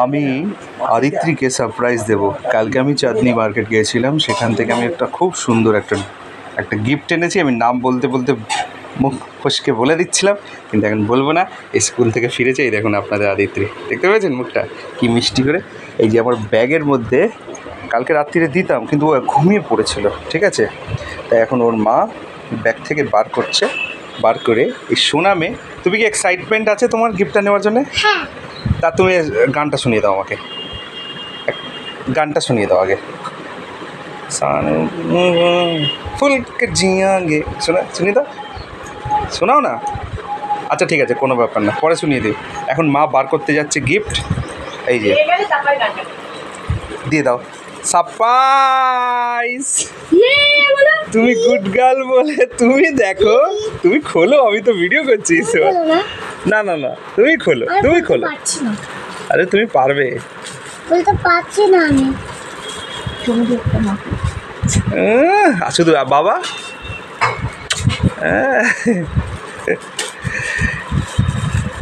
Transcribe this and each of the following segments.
আমি আদিত্রিকে সারপ্রাইজ দেব। কালকে আমি চাঁদনি মার্কেট গিয়েছিলাম, সেখান থেকে আমি একটা খুব সুন্দর একটা গিফট এনেছি। আমি নাম বলতে বলতে মুখ ফসকে বলে দিচ্ছিলাম, কিন্তু এখন বলবো না। স্কুল থেকে ফিরেছে, এই দেখুন আপনাদের আদিত্রি, দেখতে পেয়েছেন মুখটা কি মিষ্টি করে। এই যে আমার ব্যাগের মধ্যে কালকে রাত্রিরে দিতাম, কিন্তু ও ঘুমিয়ে পড়েছিল, ঠিক আছে। তাই এখন ওর মা ব্যাগ থেকে বার করে এই সোনামে। তুমি কি এক্সাইটমেন্ট আছে তোমার গিফটটা নেওয়ার জন্য? হ্যাঁ। তা তুমি গানটা শুনিয়ে দাও আমাকে, গানটা শুনিয়ে দাও আগে। ফুল কে জিয়াঙ্গে শুনিয়ে দাও, শোনাও না। আচ্ছা ঠিক আছে, কোনো ব্যাপার না, পরে শুনিয়ে দিও। এখন মা বার করতে যাচ্ছে গিফট, এই যে দিয়ে দাও। সারপ্রাইজ! তুমি গুড গার্ল বলে তুমি দেখো, তুমি খোলো, আমি তো ভিডিও করছি। না না না, তুমি খোলো, তুমি খোলো। আরে তুমি পারবে। বলতে পারছি না আমি। শুধু বাবা,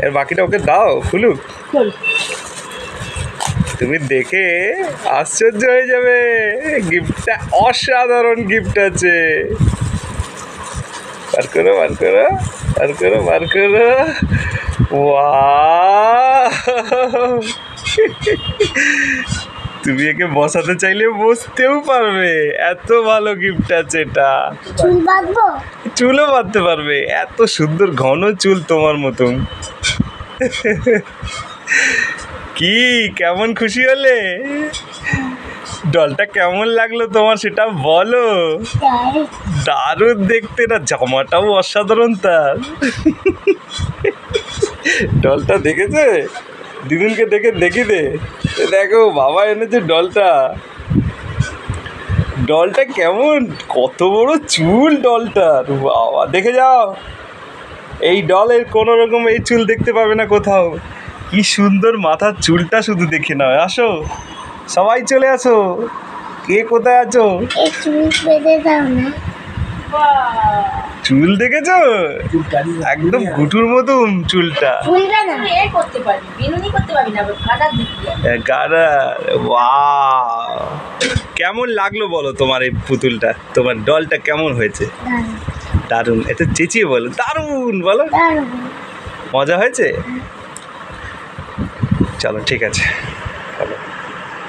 এর বাকিটা ওকে দাও, খুলুক। তুমি দেখে আশ্চর্য হয়ে যাবে, গিফটটা অসাধারণ গিফট আছে। বার করো বার করো বার করো বার করো। ওয়াও! তুমি একে বসাতে চাইলে বসতেও পারবে, এত ভালো গিফট আছে এটা। চুল বাঁধবো? চুলও বাঁধতে পারবে, এত সুন্দর ঘন চুল তোমার মতন। কি কেমন খুশি হলে? ডলটা কেমন লাগলো তোমার সেটা বলো। দারুণ দেখতে না, জামাটাও অসাধারণ তার। ডলটা দেখেছে? দিদুনকে দেখি দে, দেখো বাবা এনেছে ডলটা। ডলটা কেমন, কত বড় চুল ডলটার, বাবা দেখে যাও। এই ডলের কোনো রকম এই চুল দেখতে পাবে না কোথাও। কি সুন্দর মাথার চুলটা, শুধু দেখে নাও। আসো সবাই, চলে আসো। কে কোথায় আছো? চুল বেঁধে দাও না। চুল দেখেছো? একদম ঘুটুর মতন চুলটা। গাড়া। ওয়াও! কেমন লাগলো বলো তোমার এই পুতুলটা, তোমার ডলটা কেমন হয়েছে? দারুণ। এটা চেঁচিয়ে বলো, দারুণ বলো। মজা হয়েছে? চলো ঠিক আছে।